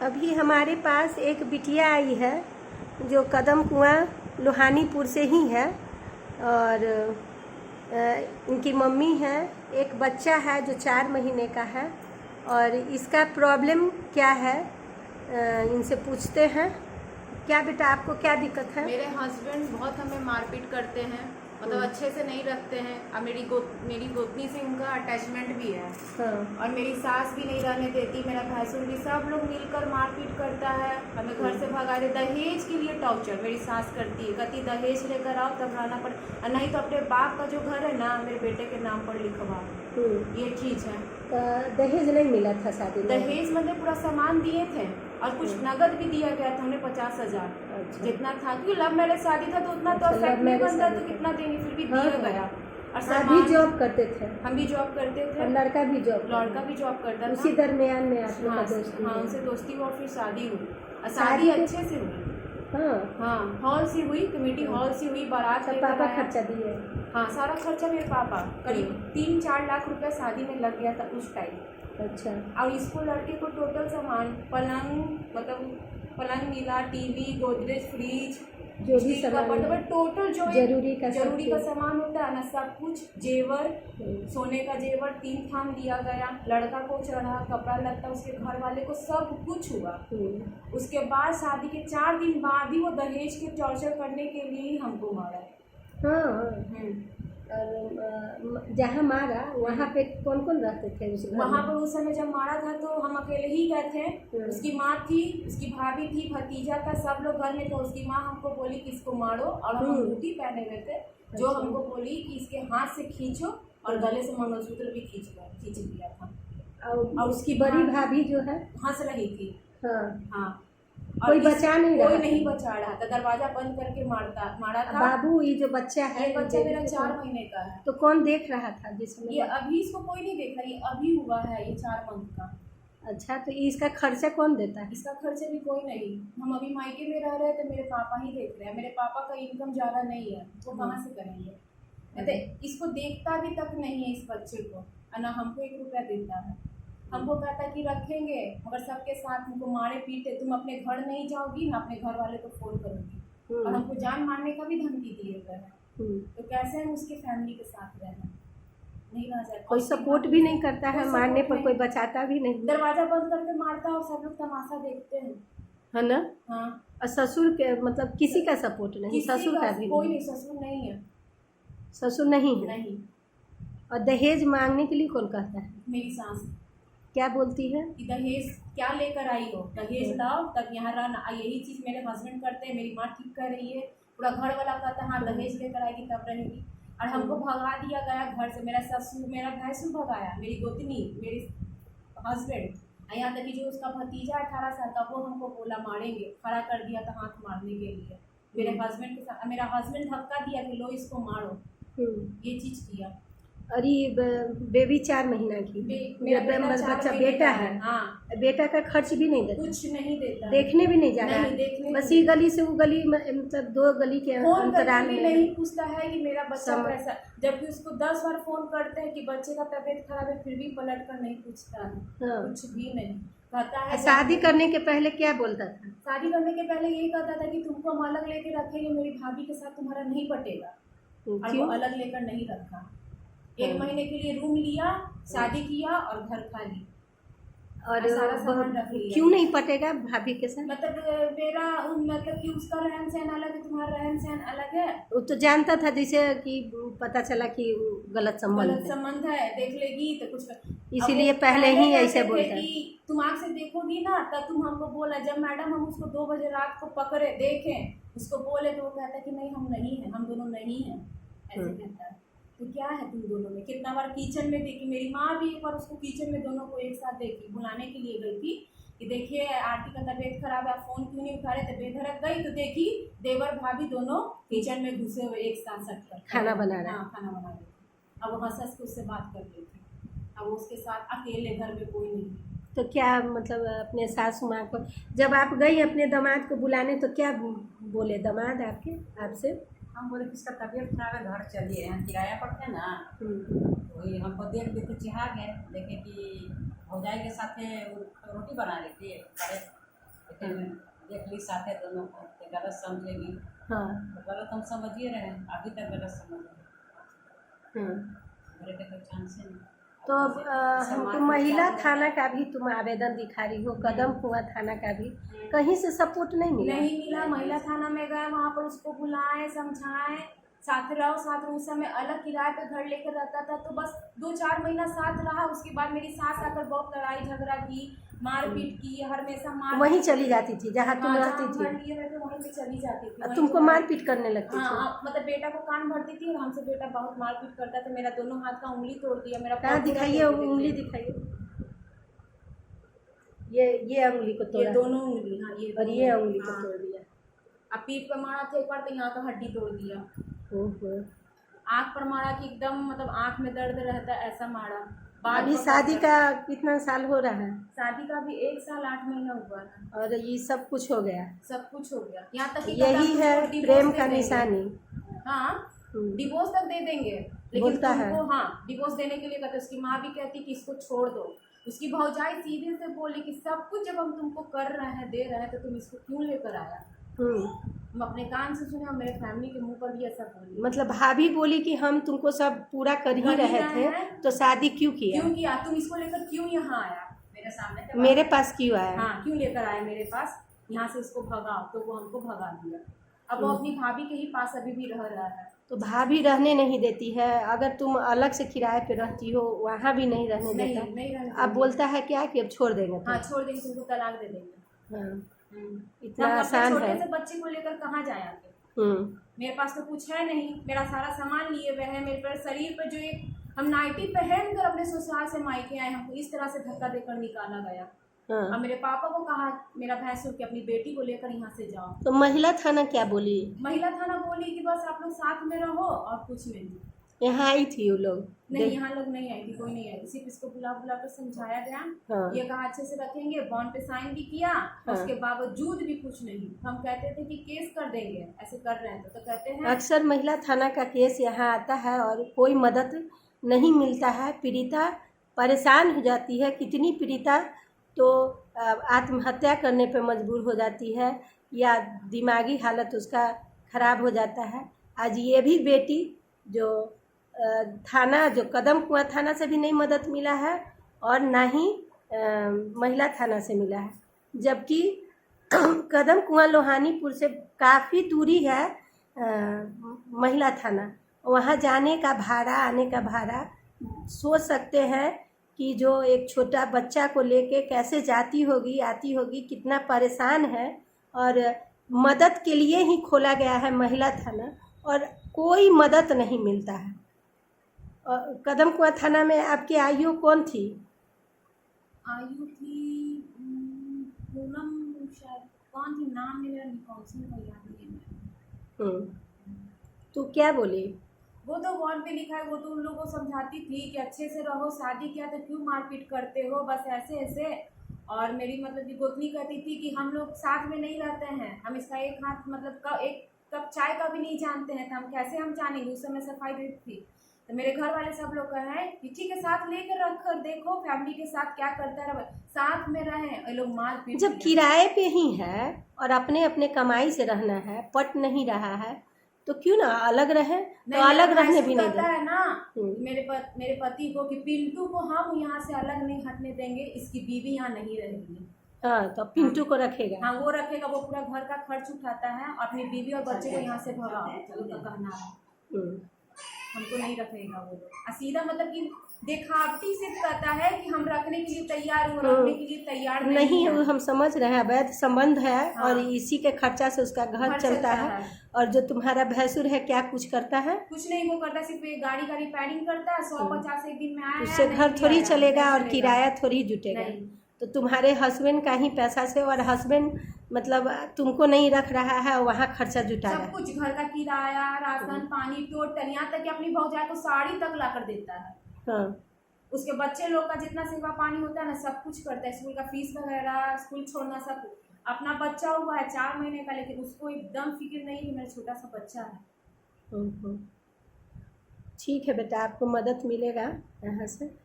अभी हमारे पास एक बिटिया आई है जो कदम कुआं लोहानीपुर से ही है और इनकी मम्मी है। एक बच्चा है जो 4 महीने का है और इसका प्रॉब्लम क्या है इनसे पूछते हैं। क्या बेटा आपको क्या दिक्कत है? मेरे हस्बैंड बहुत हमें मारपीट करते हैं, मतलब अच्छे से नहीं रखते हैं और मेरी गोतनी से उनका अटैचमेंट भी है। और मेरी सास भी नहीं रहने देती, मेरा भैंसुर भी, सब लोग मिलकर मारपीट करता है, हमें घर से भगा दे। दहेज के लिए टॉर्चर मेरी सास करती है, कहती दहेज लेकर आओ तब रहना पड़े, और नहीं तो अपने बाप का जो घर है ना मेरे बेटे के नाम पर लिखवा। ये चीज़ है। दहेज नहीं मिला था शादी में? दहेज मतलब पूरा सामान दिए थे और कुछ नगद भी दिया गया था, उन्हें 50,000 जितना था, क्योंकि लव मैरिज शादी था तो उतना तो अफेक्ट नहीं बनता, तो कितना देंगे, फिर भी दिया गया। और आप भी जॉब करते थे? हम भी जॉब करते थे और लड़का भी जॉब करता था। उसी दरमियान में आप लोग का दोस्ती? हाँ, उनसे दोस्ती हुआ, फिर शादी हुई और शादी अच्छे से हुई। हाँ, हॉल से हुई, कमेटी हॉल से हुई, बारात लेकर पापा खर्चा दिए? हाँ, सारा खर्चा मेरे पापा, करीब 3-4 लाख रुपया शादी में लग गया था उस टाइम। अच्छा। और इसको लड़के को टोटल सामान, पलंग मिला, टीवी, गोदरेज, फ्रिज, जो भी सामान टोटल जो जरूरी का सामान होता है ना, सब कुछ, जेवर, सोने का जेवर 3 थान दिया गया, लड़का को चढ़ा, कपड़ा लत्ता, उसके घर वाले को सब कुछ हुआ। उसके बाद शादी के 4 दिन बाद ही वो दहेज के टॉर्चर करने के लिए ही हमको मारा। और जहाँ मारा वहाँ पे कौन कौन रहते थे उस घर? वहाँ पर उस समय जब मारा था तो हम अकेले ही गए थे। उसकी माँ थी, उसकी भाभी थी, भतीजा था, सब लोग घर में थे। उसकी माँ हमको बोली कि इसको मारो, और हम अंगूठी पहने हुए थे, जो हमको बोली कि इसके हाथ से खींचो, और गले से मंगलसूत्र भी खींच लिया था। और उसकी बड़ी भाभी जो है हंस रही थी। हाँ, कोई बचा नहीं रहा? कोई नहीं बचा रहा था, दरवाजा बंद करके मारा था। बाबू, ये जो बच्चा है, ये बच्चा मेरा 4 महीने का है। तो कौन देख रहा था जिसमें? ये अभी इसको कोई नहीं देख रहा, ये अभी हुआ है, ये 4 मंथ का। अच्छा, तो इसका खर्चा कौन देता है? इसका खर्चा भी कोई नहीं। हम अभी मायके में रह रहे हैं तो मेरे पापा ही देख रहे हैं। मेरे पापा का इनकम ज़्यादा नहीं है, वो कहाँ से करेंगे? तो इसको देखता भी तक नहीं है इस बच्चे को, और ना हमको 1 रुपया देता है। हमको कहता कि रखेंगे, मगर सबके साथ हमको मारे पीटे, तुम अपने घर नहीं जाओगी ना अपने घर वाले को फ़ोन करोगी, और हमको जान मारने का भी धमकी दिए गए हैं। तो कैसे हम उसके फैमिली के साथ रहना? नहीं रह जाए। कोई सपोर्ट भी नहीं करता है, मारने पर कोई बचाता भी नहीं, दरवाजा बंद करके मारता है और सब लोग तमाशा देखते हैं, है ना? हाँ। और ससुर के मतलब किसी का सपोर्ट नहीं? ससुर का भी कोई नहीं? ससुर नहीं है। ससुर नहीं है? नहीं। और दहेज मांगने के लिए कौन कहता है? मेरी सास। क्या बोलती है? कि दहेज क्या लेकर आई हो, दहेज लाओ तब यहाँ रहना। यही चीज़ मेरे हस्बैंड करते हैं, मेरी माँ ठीक कर रही है, पूरा घर वाला कहता है हाँ दहेज लेकर आएगी तब रहेगी। और हमको भगा दिया गया घर से, मेरा ससुर, मेरा भैंसुर भगाया, मेरी गोतनी, मेरे हस्बैंड, यहाँ तक कि जो उसका भतीजा 18 साल का, वो हमको बोला मारेंगे, खड़ा कर दिया था हाथ मारने के लिए मेरे हस्बैंड के साथ। मेरा हस्बैंड धक्का दिया कि लो इसको मारो, ये चीज़ किया। अरे बेबी 4 महीना की, बच्चा बेटा है। हाँ, बेटा का खर्च भी नहीं देता, कुछ नहीं देता, देखने भी नहीं जा रहा है, बस ये गली से वो गली, मतलब 2 गली के अंतराल में नहीं पूछता है कि मेरा बच्चा कैसा, जबकि उसको 10 बार फोन करते हैं कि बच्चे का तबीयत खराब है, फिर भी पलट कर नहीं पूछता है। कुछ भी नहीं कहता है। शादी करने के पहले क्या बोलता था? शादी करने के पहले यही कहता था कि तुमको हम अलग लेके रखेंगे, मेरी भाभी के साथ तुम्हारा नहीं पटेगा, और वो अलग लेकर नहीं रखा। 1 महीने के लिए रूम लिया, शादी किया और घर खाली, और सारा सामान रख लिया। क्यों नहीं पटेगा भाभी के साथ? मतलब मेरा मतलब कि उसका रहन सहन अलग है, तुम्हारा रहन सहन अलग है। वो तो जानता था, जैसे कि पता चला कि गलत संबंध है, देख लेगी तो कुछ, इसीलिए पहले ही ऐसे बोलता है। तुम आँख से देखोगी ना तब तुम हमको बोला। जब मैडम हम उसको 2 बजे रात को पकड़े, देखें, उसको बोले तो वो कहता है कि नहीं हम नहीं हैं, हम दोनों नहीं हैं, ऐसे कहता है। तो क्या है तुम दोनों में? कितना बार किचन में देखी, मेरी माँ भी एक बार उसको किचन में दोनों को एक साथ देखी, बुलाने के लिए गई थी कि देखिए आरती का तबीयत खराब है, फ़ोन क्यों नहीं उठा रहे थे। बेधड़क गई तो देखी देवर भाभी दोनों किचन में घुसे हुए एक साथ सट कर खाना बना रहे। हाँ, खाना बना रहे थे। अब वो हंस के उससे बात कर रही थी, अब वो उसके साथ अकेले, घर में कोई नहीं। तो क्या मतलब अपने सासू माँ को जब आप गई अपने दामाद को बुलाने तो क्या बोले दामाद आपसे? हम बोले कि इसका तबीयत खराब है, घर चलिए, हम किराया पड़ते हैं ना, वही हमको देख देखे चिढ़ा गए, देखे कि भौजाई के साथ रोटी बना रही थी, अरे लेकिन देख ली साथे दोनों को तो गलत समझेगी हाँ तो गलत हम समझिए रहे हैं, अभी तक गलत समझ रहे हाँ। मेरे पे कोई चांस ही नहीं। तो अब हमको महिला थाना का भी तुम आवेदन दिखा रही हो, कदम कुआं थाना का भी कहीं से सपोर्ट नहीं मिला? नहीं मिला। महिला थाना में गए, वहाँ पर उसको बुलाए, समझाए, साथ रहो। उस समय अलग किराए पे घर लेकर रहता था, तो बस 2-4 महीना साथ रहा। उसके बाद मेरी सास आकर बहुत लड़ाई झगड़ा की, मारपीट की, हमेशा मार वहीं चली जाती थी जहाँ तुम रहती घर थी? लिए रहते वहीं पे चली जाती थी। वहीं तुमको पे- मारपीट करने लगती थी? हाँ, मतलब बेटा को कान भरती थी और हमसे बेटा बहुत मारपीट करता था। मेरा दोनों हाथ का उंगली तोड़ दिया। मेरा कहाँ पूरा दिखाइए, तोड़ दिया। उंगली दिखाइए। ये उंगली को ये तोड़ा दोनों उंगली, हाँ ये और ये उंगली को हाँ। तोड़ दिया। अब पीठ पर मारा था एक बार, तो यहाँ का हड्डी तोड़ दिया। ओहो। आँख पर मारा कि एकदम मतलब आँख में दर्द रहता, ऐसा मारा। बाल अभी पकड़ शादी कर- का कितना साल हो रहा है? शादी का भी 1 साल 8 महीना हुआ है। और ये सब कुछ हो गया? सब कुछ हो गया, यहाँ तक कि यही कदम है को डिवोर्स प्रेम दे का देंगे। निशानी। हाँ, डिवोर्स तक दे देंगे, लेकिन बोलता है। तुमको हाँ डिवोर्स देने के लिए कहते। उसकी माँ भी कहती कि इसको छोड़ दो। उसकी भौजाई सीधे से बोली कि सब कुछ जब हम तुमको कर रहे हैं, दे रहे हैं, तो तुम इसको क्यों लेकर आया? हम अपने कान से सुने और मेरे फैमिली के मुंह पर भी ऐसा बोली। मतलब भाभी बोली कि हम तुमको सब पूरा कर ही रहे थे, तो शादी क्यों किया? क्यों किया? तुम इसको लेकर क्यों यहाँ आया मेरे सामने? मेरे पास क्यों आया? हाँ, क्यों लेकर आया मेरे पास? यहाँ से इसको भगाओ। तो वो हमको भगा दिया। अब वो अपनी भाभी के ही पास अभी भी रह रहा है। तो भाभी रहने नहीं देती है? अगर तुम अलग से किराए पे रहती हो, वहाँ भी नहीं रहने नहीं देता? नहीं रहने अब बोलता है क्या कि अब छोड़ देंगे तुम? हाँ, छोड़ देंगे, तुमको तलाक दे देंगे। हाँ, हम इतना अपने आसान छोटे है। से बच्चे को लेकर कहाँ जाए आके? मेरे पास तो कुछ है नहीं। मेरा सारा सामान लिए हुए है। मेरे पर शरीर पर जो एक हम नाइटी पहन कर अपने ससुराल से मायके आए, हमको इस तरह से धक्का देकर निकाला गया। हाँ। और मेरे पापा को कहा, मेरा भैंसुर, कि अपनी बेटी को लेकर यहाँ से जाओ। तो महिला थाना क्या बोली? महिला थाना बोली कि बस आप लोग साथ में रहो और कुछ नहीं। यहाँ आई थी वो लोग? नहीं, यहाँ लोग नहीं आई थी, कोई नहीं आई। सिर्फ इसको बुला कर समझाया गया। हाँ। ये कहा अच्छे से रखेंगे, बॉन्ड पे साइन भी किया। हाँ। उसके बावजूद भी कुछ नहीं। हम कहते थे कि केस कर देंगे, ऐसे कर रहे हैं तो कहते हैं अक्सर महिला थाना का केस यहाँ आता है और कोई मदद नहीं मिलता है। पीड़िता परेशान हो जाती है। कितनी पीड़िता तो आत्महत्या करने पे मजबूर हो जाती है, या दिमागी हालत उसका खराब हो जाता है। आज ये भी बेटी जो थाना, जो कदम कुआं थाना से भी नहीं मदद मिला है और ना ही महिला थाना से मिला है, जबकि कदम कुआं लोहानीपुर से काफ़ी दूरी है महिला थाना। वहाँ जाने का भाड़ा, आने का भाड़ा सोच सकते हैं कि जो एक छोटा बच्चा को लेके कैसे जाती होगी, आती होगी, कितना परेशान है। और मदद के लिए ही खोला गया है महिला थाना, और कोई मदद नहीं मिलता है। और कदम कुआं थाना में आपकी आयु कौन थी? आयु थी पूनम, शायद कौन थी, नाम नहीं मेरा निकाउंसिंग का याद नहीं है। तो क्या बोली? वो तो बॉन्ड पे लिखा है। वो तो उन लोगों को समझाती थी कि अच्छे से रहो, शादी किया तो क्यों मारपीट करते हो, बस ऐसे ऐसे। और मेरी मतलब की गोतनी कहती थी कि हम लोग साथ में नहीं रहते हैं, हम इसका एक हाथ मतलब एक कप चाय का भी नहीं जानते हैं, तो हम कैसे हम जानेंगे? उस समय सफाई देती थी। तो मेरे घर वाले सब लोग कहे कि ठीक है, साथ लेकर रख कर देखो फैमिली के साथ क्या करता है, साथ में रहें। ये लोग मारपीट जब किराए पे ही है और अपने अपने कमाई से रहना है, पट नहीं रहा है, तो क्यों ना अलग रहे? तो अलग रहने भी नहीं देता है ना देते। मेरे पति को कि पिंटू को हम यहाँ से अलग नहीं हटने देंगे, इसकी बीवी यहाँ नहीं रहेगी। हाँ, तो पिंटू को रखेगा। हाँ, वो रखेगा, वो पूरा घर का खर्च उठाता है, अपनी बीवी और बच्चे को यहाँ से भगाओ, उनका कहना है। हमको नहीं रखेगा वो लोग। सीधा मतलब कि दिखावटी से कहता है कि हम रखने के लिए तैयार हो, रखने के लिए तैयार नहीं है। हम समझ रहे हैं, अवैध संबंध है। हाँ। और इसी के खर्चा से उसका घर चलता है। और जो तुम्हारा भैंसुर है क्या कुछ करता है? कुछ नहीं वो करता, सिर्फ गाड़ी का रिपेयरिंग करता है। 150 एक दिन में आया, उससे घर थोड़ी चलेगा और किराया थोड़ी जुटेगा। तो तुम्हारे हस्बैंड का ही पैसा से, और हस्बैंड मतलब तुमको नहीं रख रहा है, वहाँ खर्चा जुटा रहा है। सब कुछ, घर का किराया, राशन पानी, टोटल, यहाँ तक कि अपनी भौजाई को साड़ी तक ला कर देता है। हाँ। उसके बच्चे लोग का जितना सेवा पानी होता है ना, सब कुछ करता है। स्कूल का फीस वगैरह, स्कूल छोड़ना, सब कुछ। अपना बच्चा हुआ है 4 महीने का, लेकिन उसको एकदम फिक्र नहीं कि मेरा छोटा सा बच्चा है। ठीक है बेटा, आपको मदद मिलेगा यहाँ से।